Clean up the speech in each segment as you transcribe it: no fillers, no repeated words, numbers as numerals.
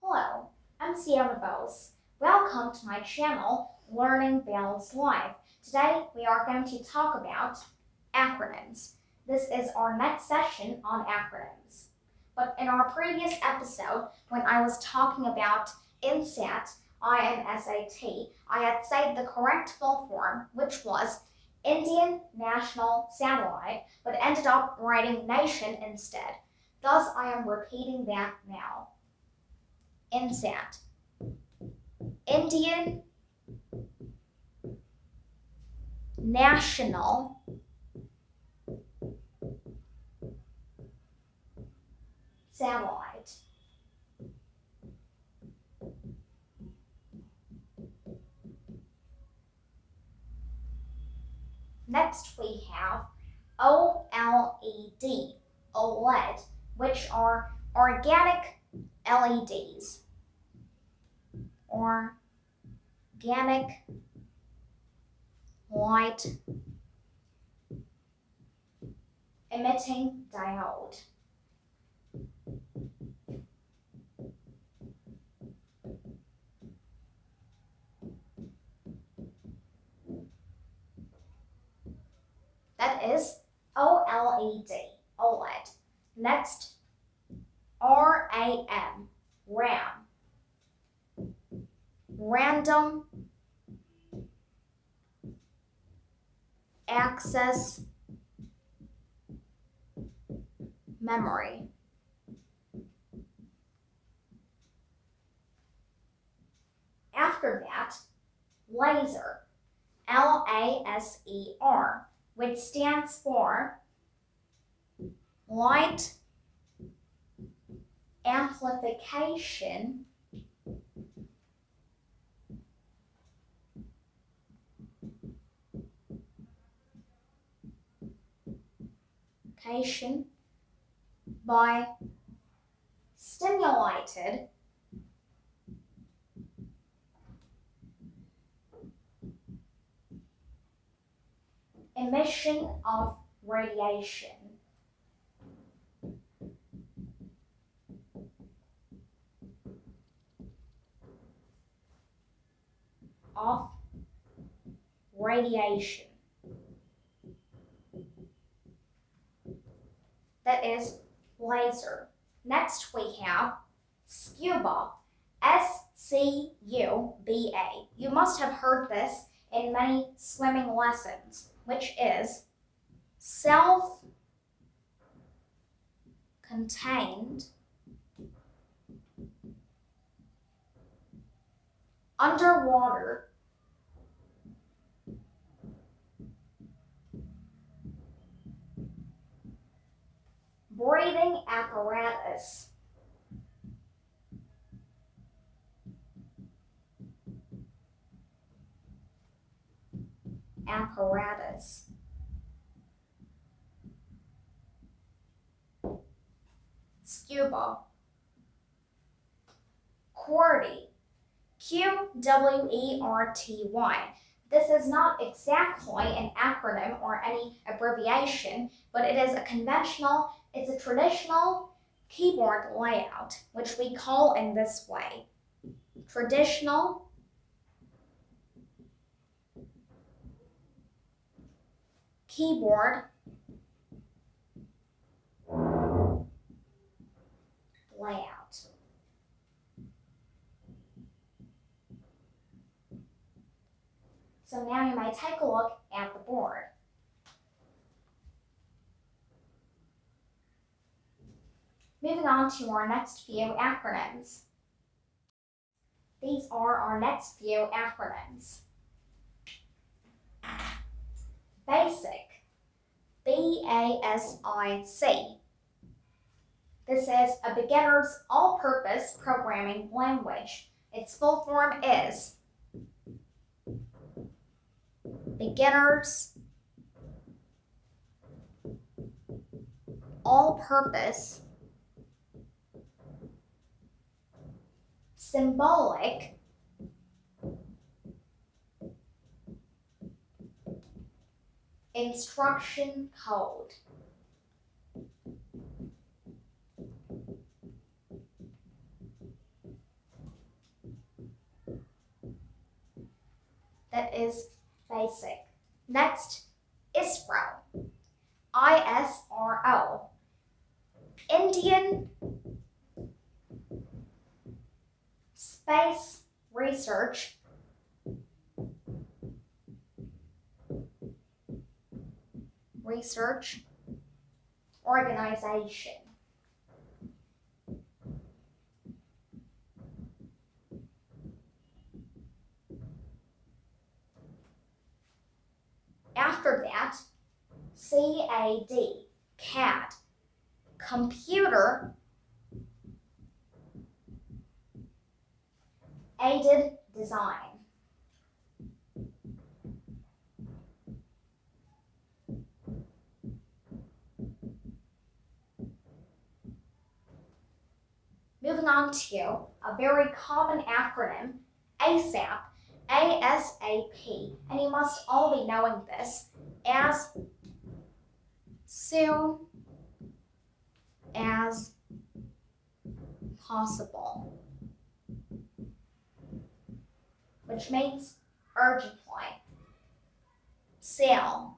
Hello, I'm Sierra Bells. Welcome to my channel, Learning Bells Live. Today we are going to talk about acronyms. This is our next session on acronyms. But in our previous episode, when I was talking about INSAT, INSAT, I had said the correct full form, which was Indian National Satellite, but ended up writing nation instead. Thus, I am repeating that now. INSAT, Indian National Satellite. Next we have OLED, OLED, which are organic LEDs. Organic light emitting diode. That is OLED, OLED. Next, RAM, RAM. Random access memory. After that, laser, LASER, which stands for light amplification by stimulated emission of radiation. Of radiation. That is laser. Next we have scuba, SCUBA. You must have heard this in many swimming lessons, which is self-contained underwater breathing apparatus. Scuba. QWERTY, QWERTY. This is not exactly an acronym or any abbreviation, but it is it's a traditional keyboard layout, which we call in this way. Traditional keyboard layout. So now you may take a look at the board. Moving on to our next few acronyms. These are our next few acronyms. BASIC, BASIC. This is a beginner's all-purpose programming language. Its full form is beginner's all-purpose symbolic instruction code. It is basic. Next, ISRO. ISRO. Indian Space Research Organization. After that, CAD, Computer Aided Design. Moving on to a very common acronym, ASAP, ASAP, and you must all be knowing this, as soon as possible, which means urgently. SAIL,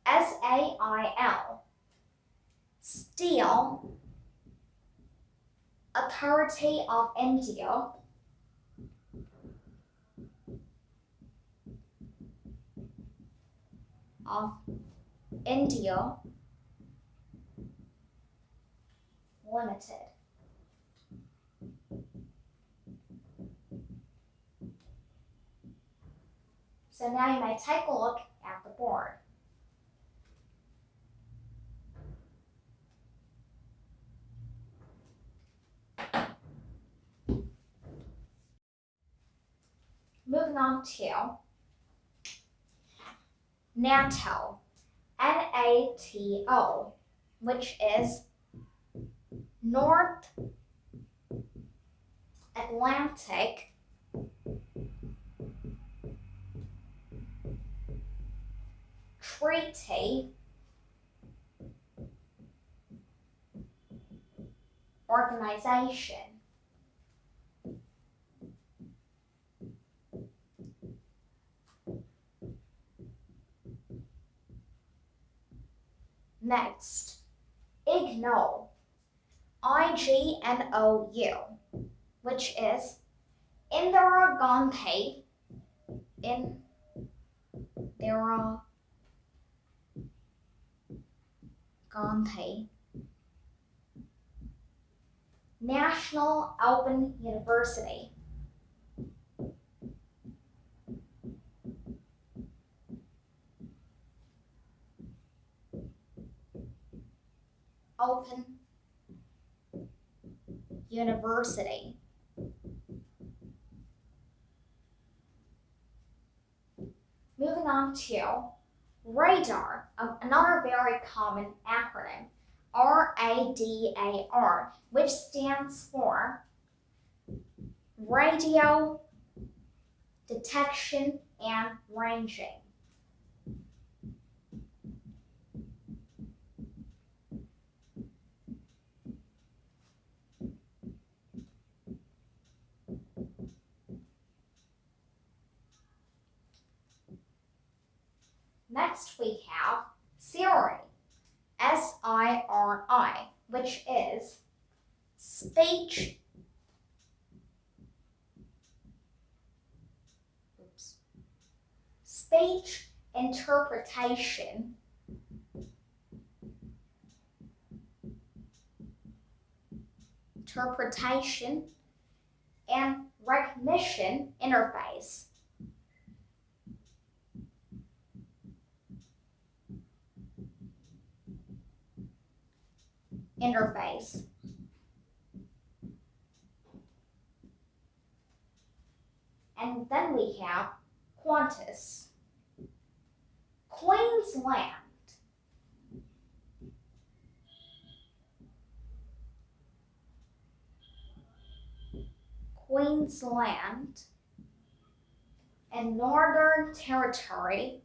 SAIL, Steel, Authority of India, Limited. So now you may take a look at the board. Moving on to NATO, NATO, which is North Atlantic Treaty Organization. Next, IGNOU, IGNOU, which is Indira Gandhi, National Open University. Open University. Moving on to radar, another very common acronym, RADAR, which stands for Radio Detection and Ranging. Next we have Siri, SIRI, which is speech interpretation and recognition interface. And then we have Qantas, Queensland, and Northern Territory,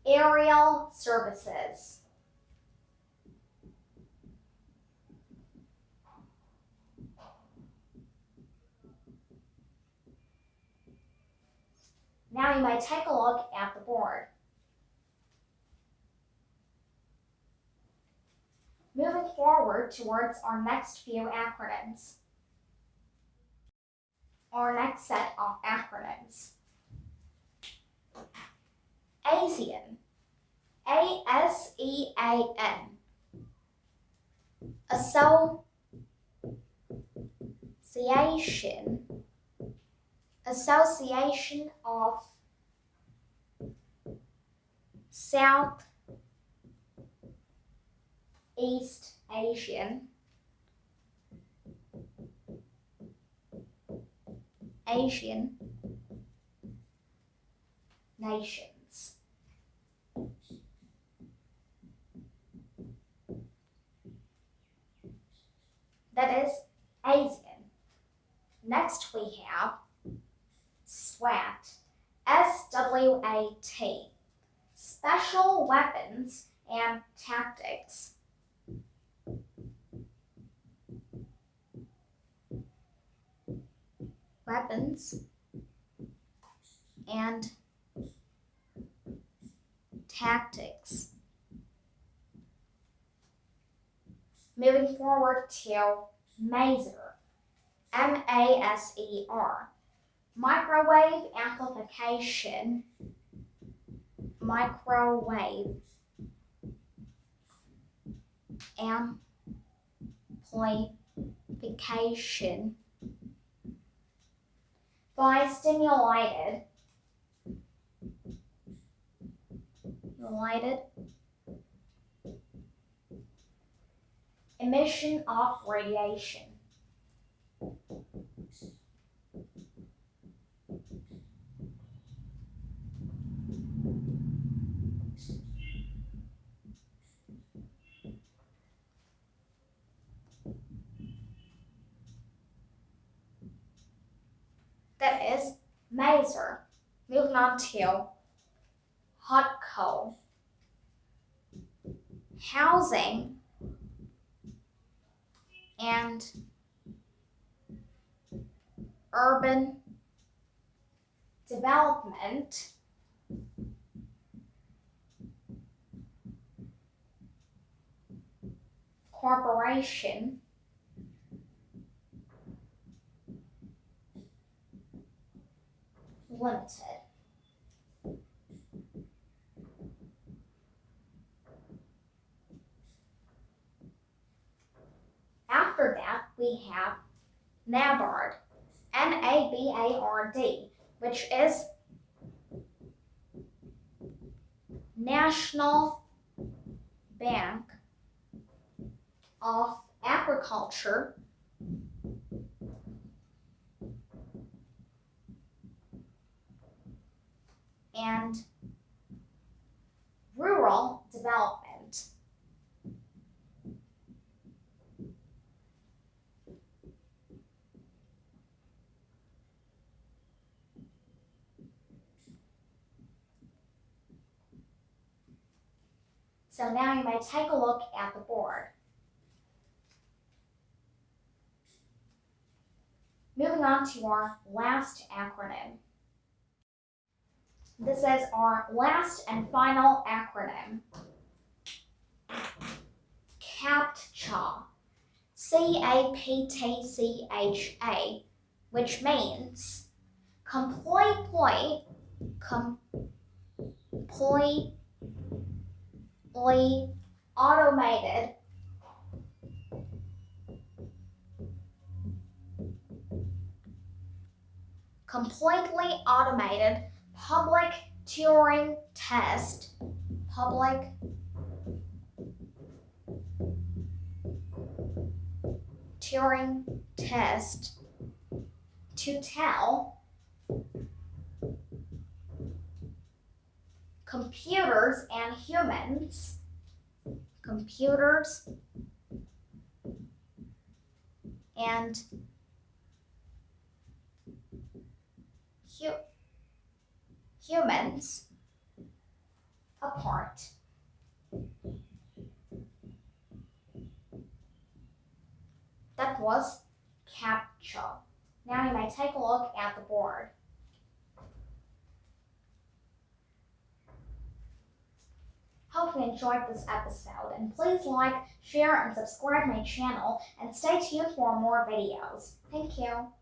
Aerial services. Now you may take a look at the board. Moving forward towards our next few acronyms. Our next set of acronyms. ASEAN. ASEAN. Association of Southeast Asian nations. That is ASEAN. Next we have SWAT. SWAT. Special Weapons and Tactics. Weapons and tactics. Moving forward to MASER. MASER. Microwave amplification. Microwave amplification by stimulated emission of radiation. That is MASER. Moving on to HOTCO. Housing and Urban Development Corporation Limited. After that, we have NABARD, NABARD, which is National Bank of Agriculture and Rural Development. So now you may take a look at the board. Moving on to our last acronym. This is our last and final acronym. CAPTCHA. CAPTCHA, which means completely automated public Turing test. Public Turing test to tell computers and humans apart. That was CAPTCHA. Now you may take a look at the board. Hope you enjoyed this episode, and please like, share, and subscribe my channel, and stay tuned for more videos. Thank you.